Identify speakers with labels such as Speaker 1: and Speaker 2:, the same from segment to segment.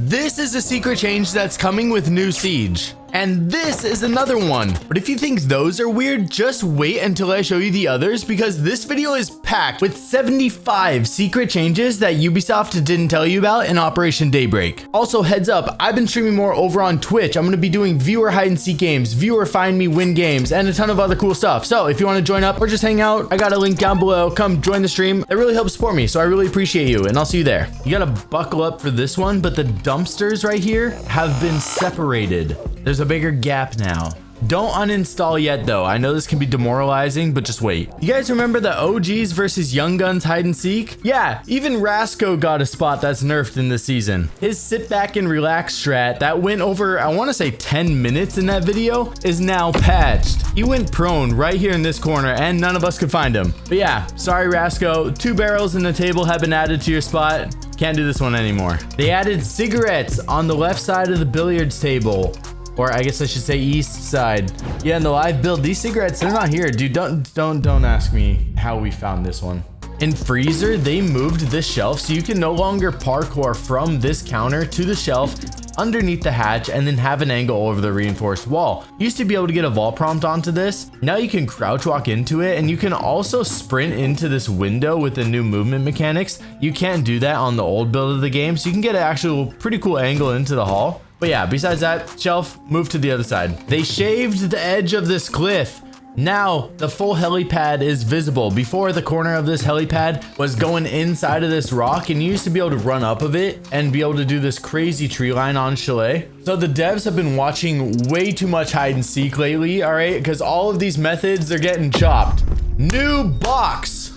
Speaker 1: This is a secret change that's coming with new Siege. And this is another one. But if you think those are weird, just wait until I show you the others, because this video is packed with 75 secret changes that Ubisoft didn't tell you about in Operation Daybreak. Also, heads up, I've been streaming more over on Twitch. I'm going to be doing viewer hide and seek games, viewer find me win games, and a ton of other cool stuff. So if you want to join up or just hang out, I got a link down below. Come join the stream. It really helps support me, so I really appreciate you, and I'll see you there. You got to buckle up for this one, but the dumpsters right here have been separated. There's a bigger gap now. Don't uninstall yet though. I know this can be demoralizing, but just wait. You guys remember the OGs versus Young Guns hide and seek? Yeah, even Rasco got a spot that's nerfed in this season. His sit back and relax strat that went over, I want to say 10 minutes in that video, is now patched. He went prone right here in this corner and none of us could find him. But yeah, sorry Rasco, 2 barrels in the table have been added to your spot. Can't do this one anymore. They added cigarettes on the left side of the billiards table. Or I guess I should say east side. Yeah, in the live build, these cigarettes, they're not here. Dude, don't ask me how we found this one. In freezer, they moved this shelf so you can no longer parkour from this counter to the shelf underneath the hatch and then have an angle over the reinforced wall. You used to be able to get a vol prompt onto this. Now you can crouch walk into it, and you can also sprint into this window with the new movement mechanics. You can't do that on the old build of the game, so you can get an actual pretty cool angle into the hall. But yeah, besides that, shelf, move to the other side. They shaved the edge of this cliff. Now the full helipad is visible. Before, the corner of this helipad was going inside of this rock, and you used to be able to run up of it and be able to do this crazy tree line on Chalet. So the devs have been watching way too much hide and seek lately, all right? Because all of these methods, they're getting chopped. New box.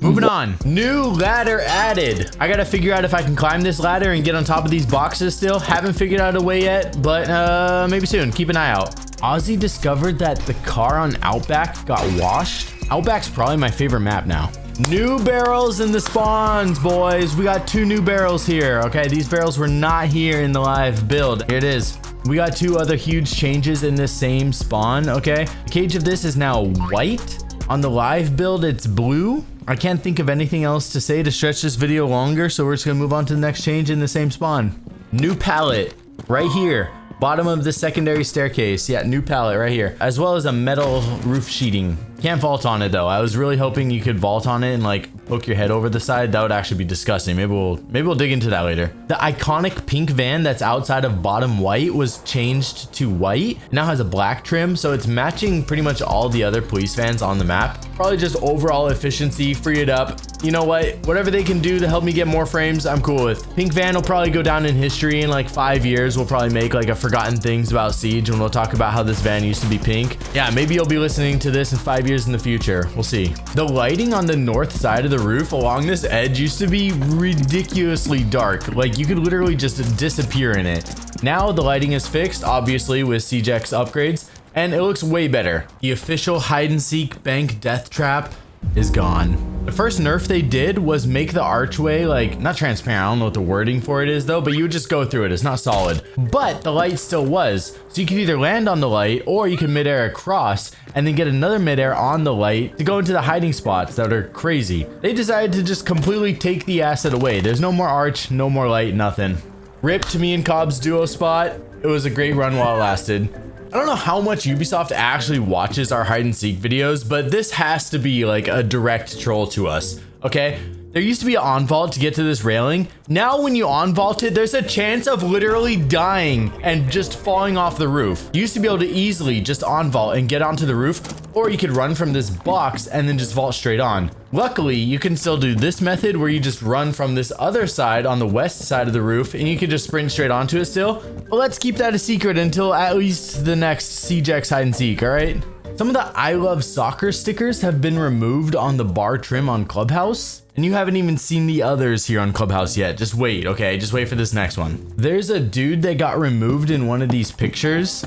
Speaker 1: Moving on, new ladder added. I gotta figure out if I can climb this ladder and get on top of these boxes still. Haven't figured out a way yet, but maybe soon. Keep an eye out. Ozzy discovered that the car on Outback got washed. Outback's probably my favorite map now. New barrels in the spawns, boys. We got 2 new barrels here. Okay, these barrels were not here in the live build. Here it is. We got 2 other huge changes in this same spawn, okay? The cage of this is now white. On the live build, it's blue. I can't think of anything else to say to stretch this video longer, so we're just gonna move on to the next change in the same spawn. New pallet right here, bottom of the secondary staircase. Yeah, new pallet right here, as well as a metal roof sheeting. Can't vault on it though. I was really hoping you could vault on it and like poke your head over the side. That would actually be disgusting. Maybe we'll dig into that later. The iconic pink van that's outside of bottom white was changed to white. Now has a black trim, so it's matching pretty much all the other police vans on the map. Probably just overall efficiency, free it up. You know what? Whatever they can do to help me get more frames, I'm cool with. Pink van will probably go down in history in like 5 years. We'll probably make like a forgotten things about Siege, and we'll talk about how this van used to be pink. Yeah, maybe you'll be listening to this in 5 years in the future. We'll see. The lighting on the north side of the roof along this edge used to be ridiculously dark. Like you could literally just disappear in it. Now the lighting is fixed, obviously with CJX upgrades, and it looks way better. The official hide and seek bank death trap is gone. The first nerf they did was make the archway like not transparent. I don't know what the wording for it is though, but you would just go through it. It's not solid, but the light still was. So you could either land on the light or you could midair across and then get another midair on the light to go into the hiding spots that are crazy. They decided to just completely take the asset away. There's no more arch, no more light, nothing. Rip to me and Cobb's duo spot. It was a great run while it lasted. I don't know how much Ubisoft actually watches our hide and seek videos, but this has to be like a direct troll to us, okay? There used to be an on vault to get to this railing. Now when you on vault it, there's a chance of literally dying and just falling off the roof. You used to be able to easily just on vault and get onto the roof, or you could run from this box and then just vault straight on. Luckily, you can still do this method where you just run from this other side on the west side of the roof and you can just sprint straight onto it still. But let's keep that a secret until at least the next CJX hide and seek, all right? Some of the I love soccer stickers have been removed on the bar trim on Clubhouse. And you haven't even seen the others here on Clubhouse yet. Just wait, okay? Just wait for this next one. There's a dude that got removed in one of these pictures.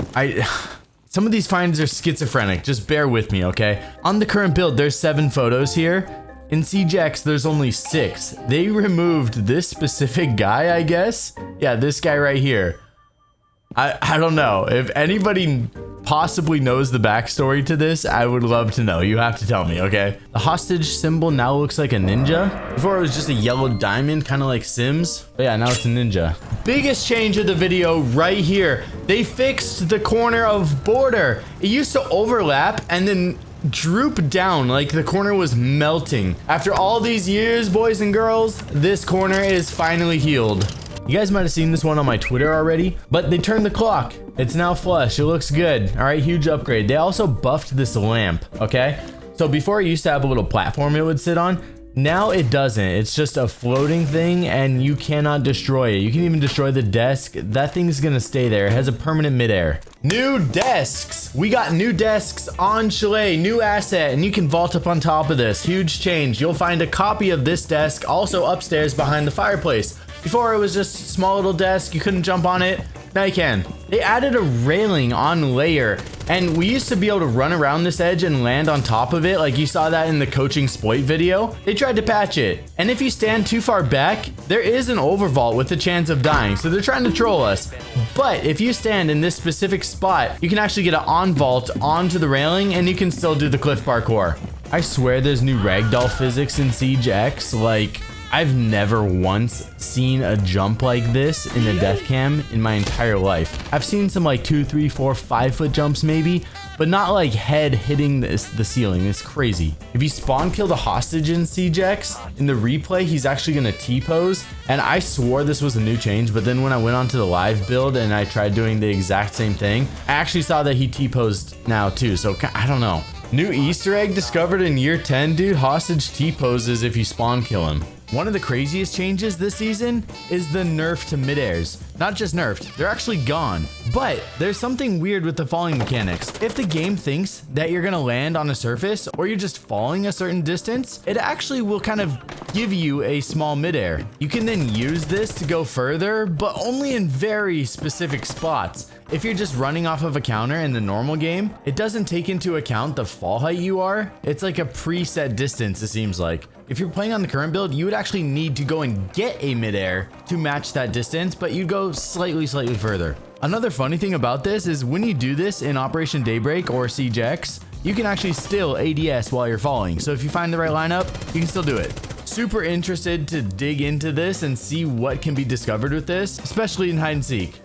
Speaker 1: Some of these finds are schizophrenic. Just bear with me, okay? On the current build, there's 7 photos here. In CJX, there's only 6. They removed this specific guy, I guess. Yeah, this guy right here. I don't know. If anybody possibly knows the backstory to this, I would love to know. You have to tell me, okay? The hostage symbol now looks like a ninja. Before it was just a yellow diamond, kind of like Sims. But yeah, now it's a ninja. Biggest change of the video right here. They fixed the corner of border. It used to overlap and then droop down like the corner was melting. After all these years, boys and girls, this corner is finally healed. You guys might have seen this one on my Twitter already, but they turned the clock. It's now flush. It looks good. All right, huge upgrade. They also buffed this lamp, okay? So before it used to have a little platform it would sit on. Now it doesn't. It's just a floating thing and you cannot destroy it. You can even destroy the desk. That thing's gonna stay there. It has a permanent midair. New desks. We got new desks on Chalet, new asset, and you can vault up on top of this. Huge change. You'll find a copy of this desk also upstairs behind the fireplace. Before it was just a small little desk, you couldn't jump on it. Now you can. They added a railing on layer, and we used to be able to run around this edge and land on top of it, like you saw that in the coaching exploit video. They tried to patch it, and if you stand too far back, there is an overvault with a chance of dying, so they're trying to troll us. But if you stand in this specific spot, you can actually get an on vault onto the railing, and you can still do the cliff parkour. I swear there's new ragdoll physics in Siege X, like, I've never once seen a jump like this in a death cam in my entire life. I've seen some like 2, 3, 4, 5 foot jumps maybe, but not like head hitting the ceiling. It's crazy. If you spawn kill the hostage in Siege X, in the replay, he's actually gonna T-pose. And I swore this was a new change, but then when I went onto the live build and I tried doing the exact same thing, I actually saw that he T-posed now too. So I don't know. New Easter egg discovered in year 10, dude. Hostage T-poses if you spawn kill him. One of the craziest changes this season is the nerf to mid-airs. Not just nerfed, they're actually gone. But there's something weird with the falling mechanics. If the game thinks that you're gonna land on a surface or you're just falling a certain distance, it actually will kind of give you a small mid-air. You can then use this to go further, but only in very specific spots. If you're just running off of a counter in the normal game, it doesn't take into account the fall height you are. It's like a preset distance, it seems like. If you're playing on the current build, you would actually need to go and get a midair to match that distance, but you go slightly further. Another funny thing about this is when you do this in Operation Daybreak or Siege X, you can actually still ADS while you're falling. So if you find the right lineup, you can still do it. Super interested to dig into this and see what can be discovered with this, especially in hide and seek.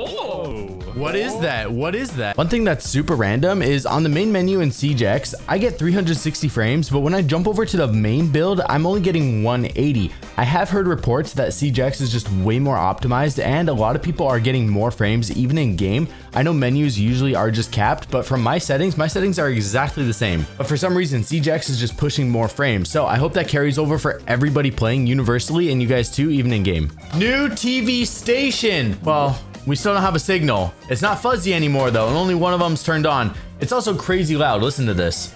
Speaker 1: Oh, what is that? What is that? One thing that's super random is on the main menu in Siege X, I get 360 frames, but when I jump over to the main build, I'm only getting 180. I have heard reports that Siege X is just way more optimized and a lot of people are getting more frames even in game. I know menus usually are just capped, but from my settings are exactly the same. But for some reason, Siege X is just pushing more frames. So I hope that carries over for everybody playing universally and you guys too, even in game. New TV station. Well, we still don't have a signal. It's not fuzzy anymore though, and only one of them's turned on. It's also crazy loud. Listen to this.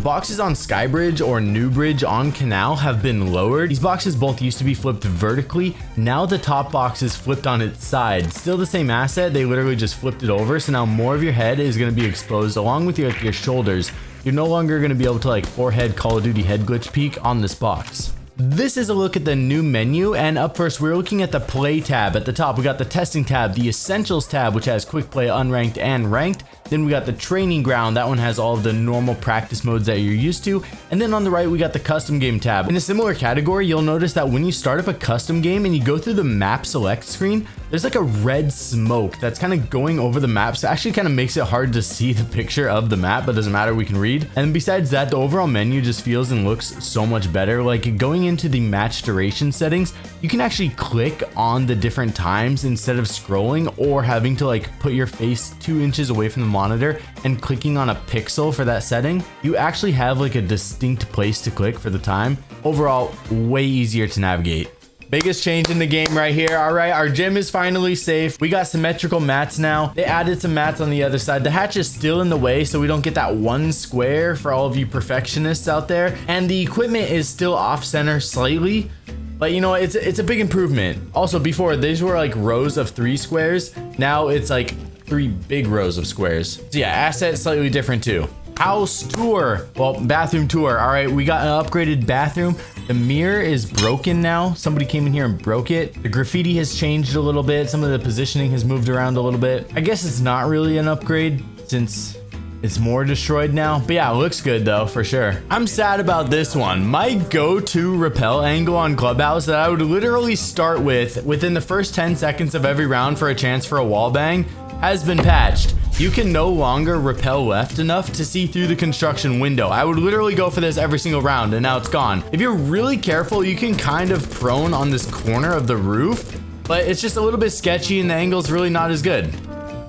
Speaker 1: Boxes on Skybridge or Newbridge on Canal have been lowered. These boxes both used to be flipped vertically. Now the top box is flipped on its side. Still the same asset, they literally just flipped it over. So now more of your head is going to be exposed along with your shoulders. You're no longer going to be able to like forehead Call of Duty head glitch peek on this box. This is a look at the new menu, and up first we're looking at the play tab. At the top we got the testing tab, the essentials tab which has quick play, unranked and ranked. Then we got the training ground, that one has all of the normal practice modes that you're used to. And then on the right we got the custom game tab. In a similar category, you'll notice that when you start up a custom game and you go through the map select screen, there's like a red smoke that's kind of going over the map, so it actually kind of makes it hard to see the picture of the map, but doesn't matter, we can read. And besides that, the overall menu just feels and looks so much better. Like going into the match duration settings, you can actually click on the different times instead of scrolling or having to like put your face 2 inches away from the monitor and clicking on a pixel for that setting. You actually have like a distinct place to click for the time. Overall, way easier to navigate. Biggest change in the game right here. All right, our gym is finally safe. We got symmetrical mats now. They added some mats on the other side. The hatch is still in the way, so we don't get that one square for all of you perfectionists out there. And the equipment is still off center slightly, but you know, it's a big improvement. Also, before these were like rows of 3 squares. Now it's like 3 big rows of squares. So yeah, asset slightly different too. House tour, well, bathroom tour. All right, we got an upgraded bathroom. The mirror is broken now. Somebody came in here and broke it. The graffiti has changed a little bit. Some of the positioning has moved around a little bit. I guess it's not really an upgrade since it's more destroyed now. But yeah, it looks good though, for sure. I'm sad about this one. My go-to rappel angle on Clubhouse that I would literally start with within the first 10 seconds of every round for a chance for a wall bang has been patched. You can no longer rappel left enough to see through the construction window. I would literally go for this every single round, and now it's gone. If you're really careful, you can kind of prone on this corner of the roof, but it's just a little bit sketchy and the angle's really not as good.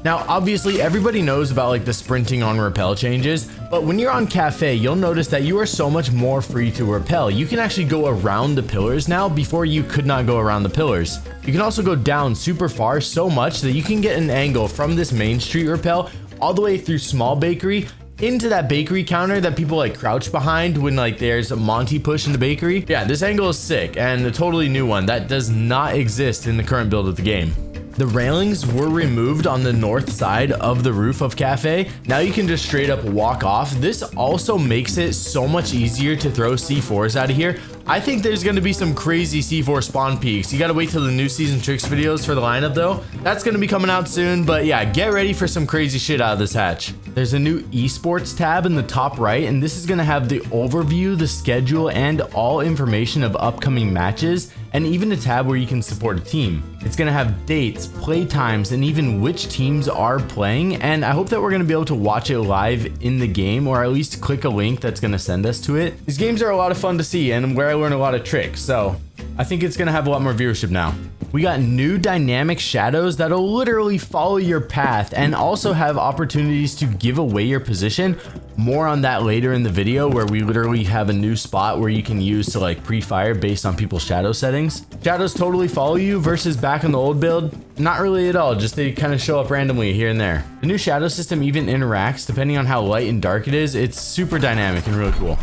Speaker 1: Now, obviously, everybody knows about like the sprinting on rappel changes, but when you're on Cafe, you'll notice that you are so much more free to rappel. You can actually go around the pillars now before you could not go around the pillars. You can also go down super far, so much that you can get an angle from this Main Street rappel all the way through Small Bakery into that bakery counter that people like crouch behind when like there's a Monty push in the bakery. Yeah, this angle is sick and a totally new one that does not exist in the current build of the game. The railings were removed on the north side of the roof of Cafe. Now you can just straight up walk off. This also makes it so much easier to throw C4s out of here. I think there's going to be some crazy C4 spawn peaks. You got to wait till the new season tricks videos for the lineup though. That's going to be coming out soon, but yeah, get ready for some crazy shit out of this hatch. There's a new esports tab in the top right, and this is going to have the overview, the schedule, and all information of upcoming matches, and even a tab where you can support a team. It's going to have dates, play times, and even which teams are playing, and I hope that we're going to be able to watch it live in the game, or at least click a link that's going to send us to it. These games are a lot of fun to see and where I learn a lot of tricks, so I think it's going to have a lot more viewership now. We got new dynamic shadows that'll literally follow your path and also have opportunities to give away your position. More on that later in the video, where we literally have a new spot where you can use to like pre-fire based on people's shadow settings. Shadows totally follow you versus back in the old build. Not really at all, just they kind of show up randomly here and there. The new shadow system even interacts depending on how light and dark it is. It's super dynamic and really cool.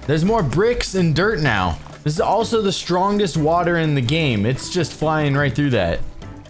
Speaker 1: There's more bricks and dirt now. This is also the strongest water in the game. It's just flying right through that.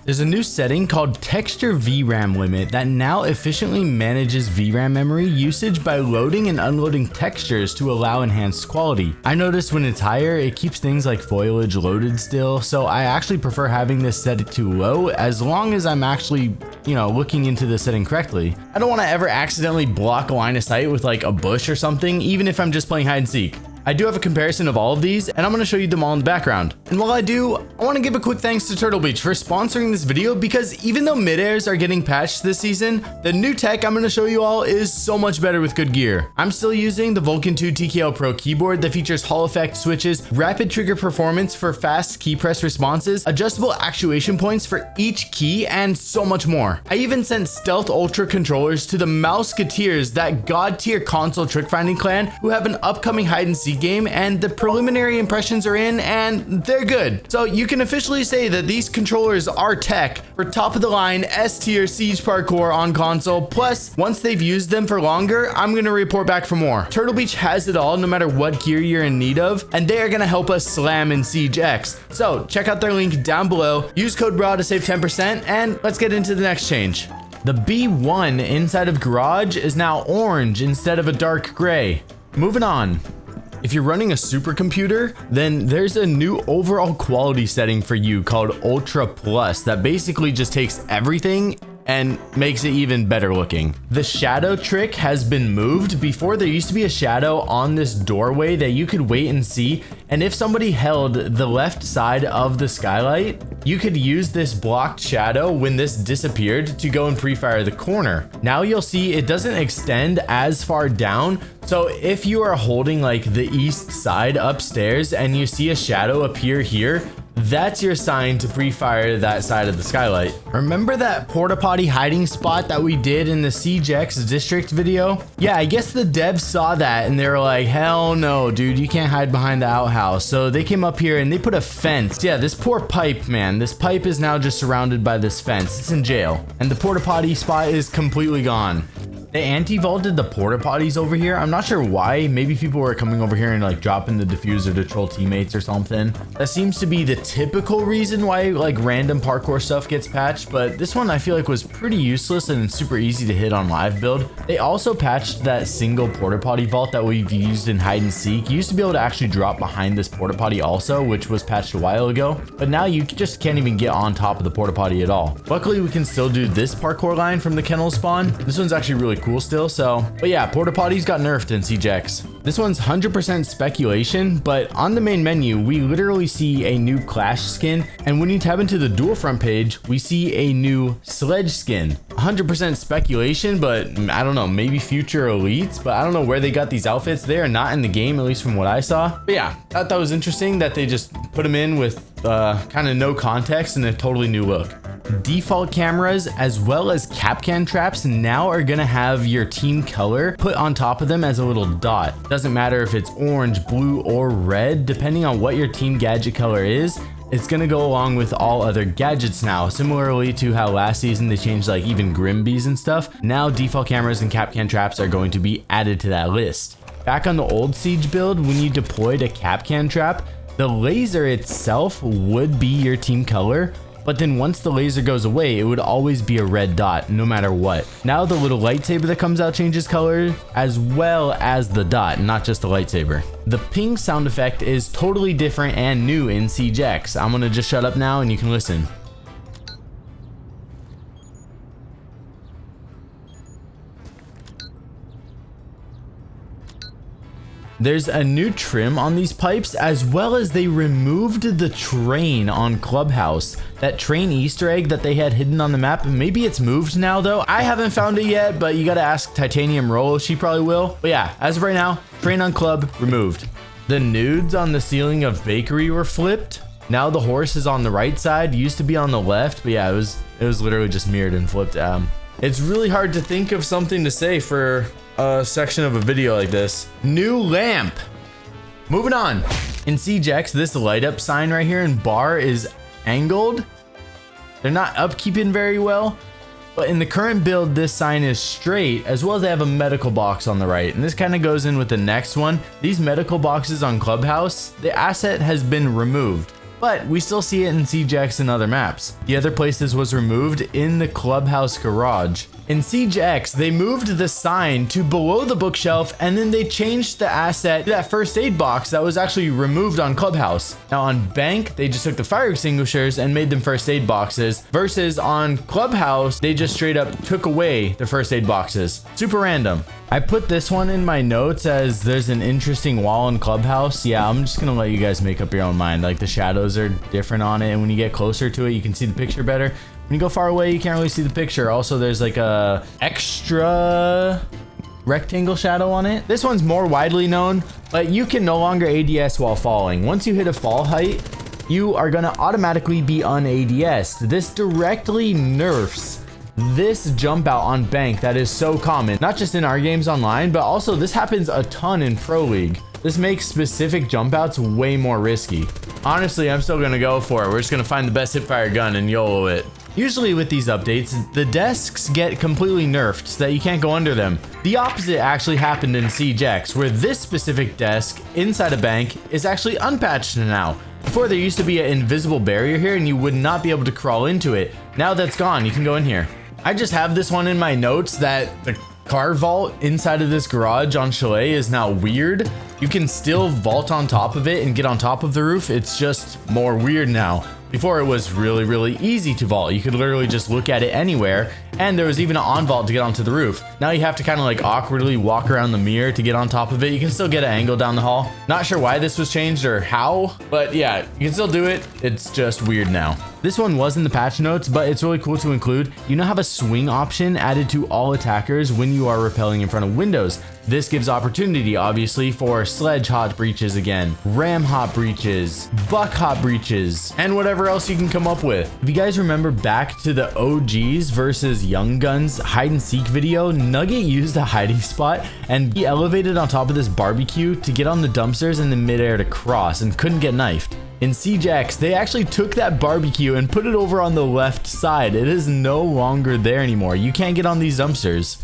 Speaker 1: There's a new setting called Texture VRAM Limit that now efficiently manages VRAM memory usage by loading and unloading textures to allow enhanced quality. I noticed when it's higher, it keeps things like foliage loaded still, so I actually prefer having this set to low as long as I'm actually, looking into the setting correctly. I don't want to ever accidentally block a line of sight with like a bush or something, even if I'm just playing hide and seek. I do have a comparison of all of these, and I'm going to show you them all in the background. And while I do, I want to give a quick thanks to Turtle Beach for sponsoring this video, because even though mid-airs are getting patched this season, the new tech I'm going to show you all is so much better with good gear. I'm still using the Vulcan 2 TKL Pro keyboard that features Hall effect switches, rapid trigger performance for fast key press responses, adjustable actuation points for each key, and so much more. I even sent Stealth Ultra controllers to the Mouseketeers, that god tier console trick finding clan, who have an upcoming hide and seek game, and the preliminary impressions are in and they're good. So you can officially say that these controllers are tech for top of the line S tier siege parkour on console. Plus, once they've used them for longer, I'm gonna report back for more. Turtle Beach has it all no matter what gear you're in need of, and they are gonna help us slam in Siege X. So check out their link down below, use code Brah to save 10%, and let's get into the next change. The B1 inside of Garage is now orange instead of a dark gray. Moving on. If you're running a supercomputer, then there's a new overall quality setting for you called Ultra Plus that basically just takes everything and makes it even better looking. The shadow trick has been moved. Before, there used to be a shadow on this doorway that you could wait and see, and if somebody held the left side of the skylight, you could use this blocked shadow when this disappeared to go and pre-fire the corner. Now you'll see it doesn't extend as far down, so if you are holding like the east side upstairs and you see a shadow appear here, that's your sign to pre-fire that side of the skylight. Remember that porta potty hiding spot that we did in the Siege X district video? Yeah, I guess the devs saw that and they were like, hell no, dude, you can't hide behind the outhouse. So they came up here and they put a fence. Yeah, this poor pipe, man, this pipe is now just surrounded by this fence. It's in jail. And the porta potty spot is completely gone. They anti-vaulted the porta potties over here. I'm not sure why. Maybe people were coming over here and like dropping the diffuser to troll teammates or something. That seems to be the typical reason why like random parkour stuff gets patched, but this one I feel like was pretty useless and super easy to hit on live build. They also patched that single porta potty vault that we've used in hide and seek. You used to be able to actually drop behind this porta potty also, which was patched a while ago, but now you just can't even get on top of the porta potty at all. Luckily, we can still do this parkour line from the kennel spawn. This one's actually really cool still. So, but yeah, porta potties got nerfed in CJX. This one's 100% speculation, but on the main menu, we literally see a new Clash skin. And when you tab into the dual front page, we see a new Sledge skin. 100% speculation, but I don't know, maybe future elites, but I don't know where they got these outfits. They are not in the game, at least from what I saw. But yeah, I thought that was interesting that they just put them in with kind of no context and a totally new look. Default cameras as well as capcan traps now are gonna have your team color put on top of them as a little dot. Doesn't matter if it's orange, blue, or red, depending on what your team gadget color is. It's gonna go along with all other gadgets now, similarly to how last season they changed like even Grimbees and stuff. Now default cameras and capcan traps are going to be added to that list. Back on the old Siege build, when you deployed a capcan trap, the laser itself would be your team color, but then once the laser goes away, it would always be a red dot no matter what. Now the little lightsaber that comes out changes color as well as the dot, not just the lightsaber. The ping sound effect is totally different and new in CJX. I'm gonna just shut up now and you can listen. There's a new trim on these pipes, as well as they removed the train on Clubhouse. That train Easter egg that they had hidden on the map, maybe it's moved now though. I haven't found it yet, but you gotta ask Titanium Roll, she probably will. But yeah, as of right now, train on Club removed. The nudes on the ceiling of Bakery were flipped. Now the horse is on the right side, used to be on the left, but yeah, it was literally just mirrored and flipped. It's really hard to think of something to say for a section of a video like this. New lamp. Moving on. In CJX, this light up sign right here in bar is angled. They're not upkeeping very well, but in the current build, this sign is straight, as well as they have a medical box on the right. And this kind of goes in with the next one. These medical boxes on Clubhouse, the asset has been removed, but we still see it in CJX and other maps. The other place this was removed in the Clubhouse garage. In CJX, they moved the sign to below the bookshelf, and then they changed the asset to that first aid box that was actually removed on Clubhouse. Now on Bank, they just took the fire extinguishers and made them first aid boxes, versus on Clubhouse, they just straight up took away the first aid boxes. Super random. I put this one in my notes as there's an interesting wall in Clubhouse. Yeah, I'm just gonna let you guys make up your own mind. Like the shadows are different on it, and when you get closer to it, you can see the picture better. When you go far away, you can't really see the picture. Also, there's like a extra rectangle shadow on it. This one's more widely known, but you can no longer ADS while falling. Once you hit a fall height, you are gonna automatically be un-ADS'd. This directly nerfs this jump out on Bank that is so common, not just in our games online, but also this happens a ton in Pro League. This makes specific jump outs way more risky. Honestly, I'm still gonna go for it. We're just gonna find the best hipfire gun and YOLO it. Usually with these updates, the desks get completely nerfed so that you can't go under them. The opposite actually happened in CJX, where this specific desk inside a bank is actually unpatched now. Before, there used to be an invisible barrier here and you would not be able to crawl into it. Now that's gone, you can go in here. I just have this one in my notes that the car vault inside of this garage on Chalet is now weird. You can still vault on top of it and get on top of the roof. It's just more weird now. Before, it was really, really easy to vault. You could literally just look at it anywhere, and there was even an on vault to get onto the roof. Now you have to kind of like awkwardly walk around the mirror to get on top of it. You can still get an angle down the hall. Not sure why this was changed or how, but yeah, you can still do it. It's just weird now. This one was in the patch notes, but it's really cool to include. You now have a swing option added to all attackers when you are rappelling in front of windows. This gives opportunity, obviously, for sledge hot breaches again, ram hot breaches, buck hot breaches, and whatever else you can come up with. If you guys remember back to the OGs versus Young Guns hide and seek video, Nugget used a hiding spot and he elevated on top of this barbecue to get on the dumpsters in the midair to cross and couldn't get knifed. In CJX, they actually took that barbecue and put it over on the left side. It is no longer there anymore. You can't get on these dumpsters.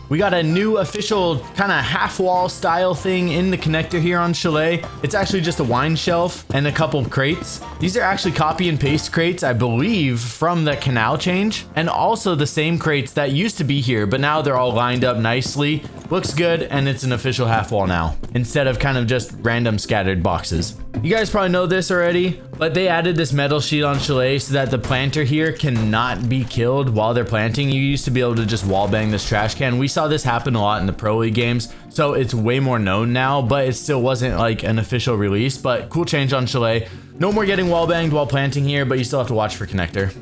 Speaker 1: We got a new official kind of half wall style thing in the connector here on Chalet. It's actually just a wine shelf and a couple of crates. These are actually copy and paste crates, I believe, from the canal change, and also the same crates that used to be here, but now they're all lined up nicely. Looks good, and it's an official half wall now, instead of kind of just random scattered boxes. You guys probably know this already, but they added this metal sheet on Chalet so that the planter here cannot be killed while they're planting. You used to be able to just wall bang this trash can. We saw this happen a lot in the Pro League games, so it's way more known now, but it still wasn't like an official release. But cool change on Chalet. No more getting wall banged while planting here, but you still have to watch for connector.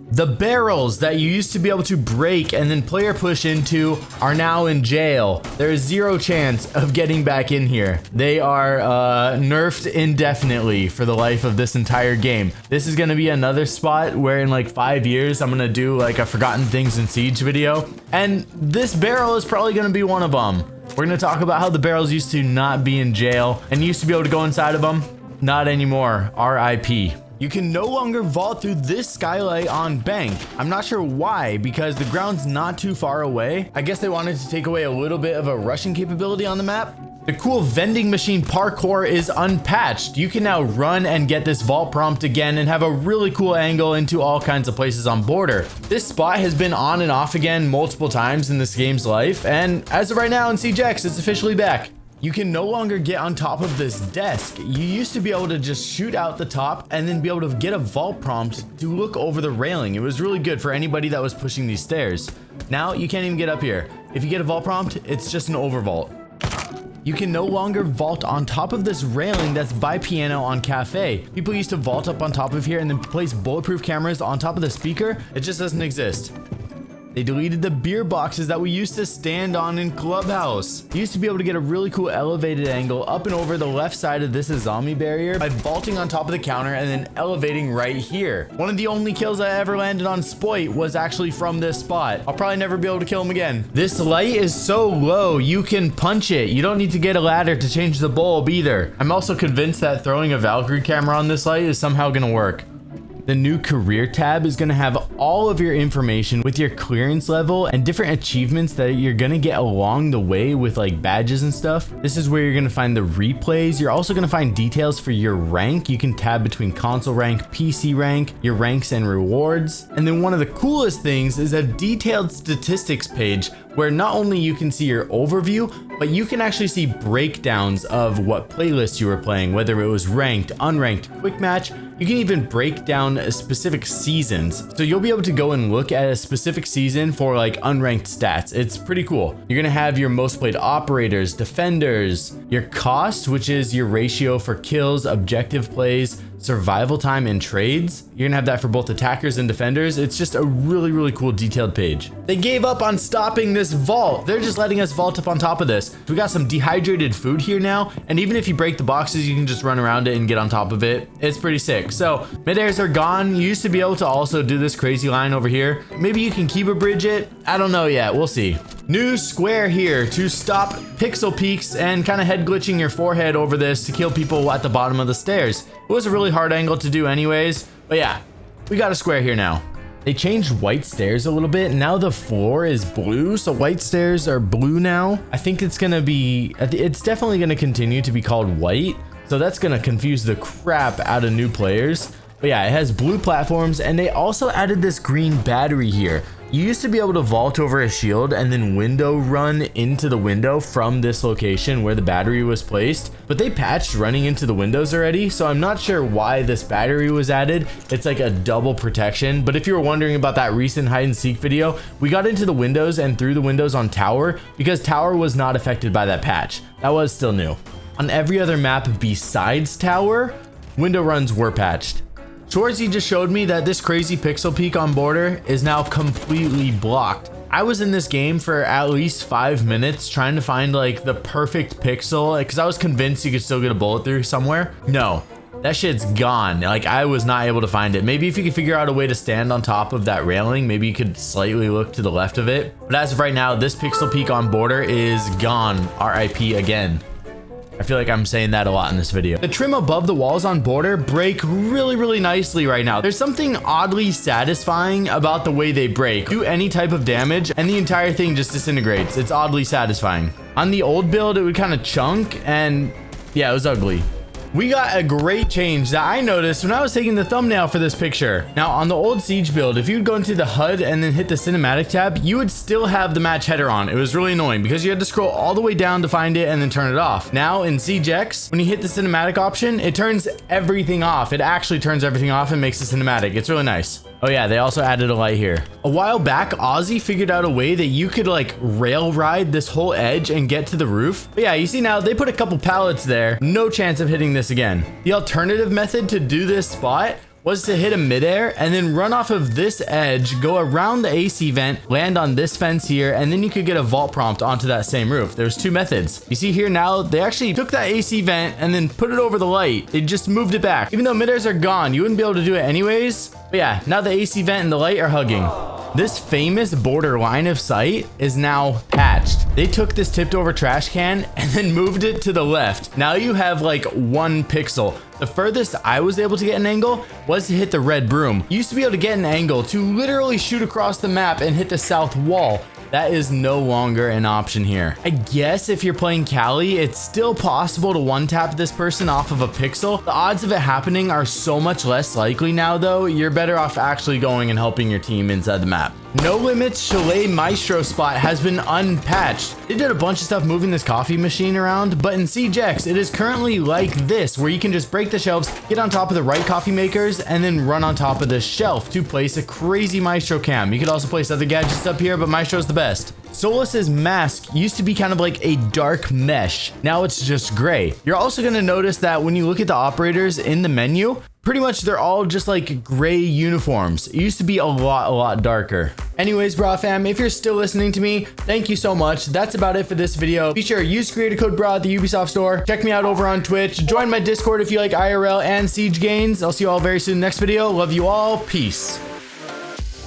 Speaker 1: The barrels that you used to be able to break and then player push into are now in jail. There is zero chance of getting back in here. They are nerfed indefinitely for the life of this entire game. This is going to be another spot where in like 5 years, I'm going to do like a Forgotten Things in Siege video. And this barrel is probably going to be one of them. We're going to talk about how the barrels used to not be in jail and used to be able to go inside of them. Not anymore. RIP. You can no longer vault through this skylight on bank. I'm not sure why, because the ground's not too far away. I guess they wanted to take away a little bit of a rushing capability on the map. The cool vending machine parkour is unpatched. You can now run and get this vault prompt again and have a really cool angle into all kinds of places on border. This spot has been on and off again multiple times in this game's life, and as of right now in Siege X, it's officially back. You can no longer get on top of this desk. You used to be able to just shoot out the top and then be able to get a vault prompt to look over the railing. It was really good for anybody that was pushing these stairs. Now you can't even get up here. If you get a vault prompt, it's just an overvault. You can no longer vault on top of this railing that's by piano on cafe. People used to vault up on top of here and then place bulletproof cameras on top of the speaker. It just doesn't exist. They deleted the beer boxes that we used to stand on in Clubhouse. You used to be able to get a really cool elevated angle up and over the left side of this zombie barrier by vaulting on top of the counter and then elevating right here. One of the only kills I ever landed on Spoit was actually from this spot. I'll probably never be able to kill him again. This light is so low, you can punch it. You don't need to get a ladder to change the bulb either. I'm also convinced that throwing a Valkyrie camera on this light is somehow gonna work. The new career tab is going to have all of your information with your clearance level and different achievements that you're going to get along the way with like badges and stuff. This is where you're going to find the replays. You're also going to find details for your rank. You can tab between console rank, PC rank, your ranks and rewards. And then one of the coolest things is a detailed statistics page where not only you can see your overview, but you can actually see breakdowns of what playlists you were playing, whether it was ranked, unranked, quick match. You can even break down specific seasons. So you'll be able to go and look at a specific season for like unranked stats. It's pretty cool. You're gonna have your most played operators, defenders, your cost, which is your ratio for kills, objective plays, survival time, and trades. You're gonna have that for both attackers and defenders. It's just a really, really cool detailed page. They gave up on stopping this vault. They're just letting us vault up on top of this. We got some dehydrated food here now, and even if you break the boxes, you can just run around it and get on top of it. It's pretty sick. So mid-airs are gone. You used to be able to also do this crazy line over here. Maybe you can keep a bridge it. I don't know yet. We'll see. New square here to stop pixel peaks and kind of head glitching your forehead over this to kill people at the bottom of the stairs. It was a really hard angle to do anyways, but yeah, we got a square here now. They changed white stairs a little bit. Now the floor is blue, so white stairs are blue now. I think it's definitely gonna continue to be called white, so that's gonna confuse the crap out of new players. But yeah, it has blue platforms, and they also added this green battery here. You used to be able to vault over a shield and then window run into the window from this location where the battery was placed, but they patched running into the windows already, so I'm not sure why this battery was added. It's like a double protection, but if you were wondering about that recent hide and seek video, we got into the windows and through the windows on tower because tower was not affected by that patch. That was still new. On every other map besides tower, window runs were patched. Shorzy just showed me that this crazy pixel peak on border is now completely blocked. I was in this game for at least 5 minutes trying to find like the perfect pixel because I was convinced you could still get a bullet through somewhere. No, that shit's gone. Like I was not able to find it. Maybe if you could figure out a way to stand on top of that railing, maybe you could slightly look to the left of it. But as of right now, this pixel peak on border is gone. RIP again. I feel like I'm saying that a lot in this video. The trim above the walls on border break really nicely right now. There's something oddly satisfying about the way they break. Do any type of damage and the entire thing just disintegrates. It's oddly satisfying. On the old build, it would kind of chunk and yeah, it was ugly. We got a great change that I noticed when I was taking the thumbnail for this picture. Now on the old Siege build, if you'd go into the HUD and then hit the cinematic tab, you would still have the match header on. It was really annoying because you had to scroll all the way down to find it and then turn it off. Now in Siege X, when you hit the cinematic option, it turns everything off. It actually turns everything off and makes the cinematic. It's really nice. Oh yeah, they also added a light here. A while back, Ozzy figured out a way that you could like rail ride this whole edge and get to the roof. But yeah, you see now they put a couple pallets there. No chance of hitting this again. The alternative method to do this spot was to hit a midair and then run off of this edge, go around the AC vent, land on this fence here, and then you could get a vault prompt onto that same roof. There's two methods. You see here now, they actually took that AC vent and then put it over the light. They just moved it back. Even though midairs are gone, you wouldn't be able to do it anyways. But yeah, now the AC vent and the light are hugging. This famous border line of sight is now patched. They took this tipped over trash can and then moved it to the left. Now you have like 1 pixel. The furthest I was able to get an angle was to hit the red broom. You used to be able to get an angle to literally shoot across the map and hit the south wall. That is no longer an option here. I guess if you're playing Cali, it's still possible to one-tap this person off of a pixel. The odds of it happening are so much less likely now though. You're better off actually going and helping your team inside the map. No Limits Chalet Maestro spot has been unpatched. They did a bunch of stuff moving this coffee machine around, but in Siege X, it is currently like this, where you can just break the shelves, get on top of the right coffee makers, and then run on top of the shelf to place a crazy Maestro cam. You could also place other gadgets up here, but Maestro's the best. Solus's mask used to be kind of like a dark mesh. Now it's just gray. You're also going to notice that when you look at the operators in the menu, pretty much they're all just like gray uniforms. It used to be a lot darker. Anyways, Brah fam, if you're still listening to me, thank you so much. That's about it for this video. Be sure to use creator code Brah at the Ubisoft store. Check me out over on Twitch. Join my Discord if you like IRL and Siege games. I'll see you all very soon in the next video. Love you all. Peace.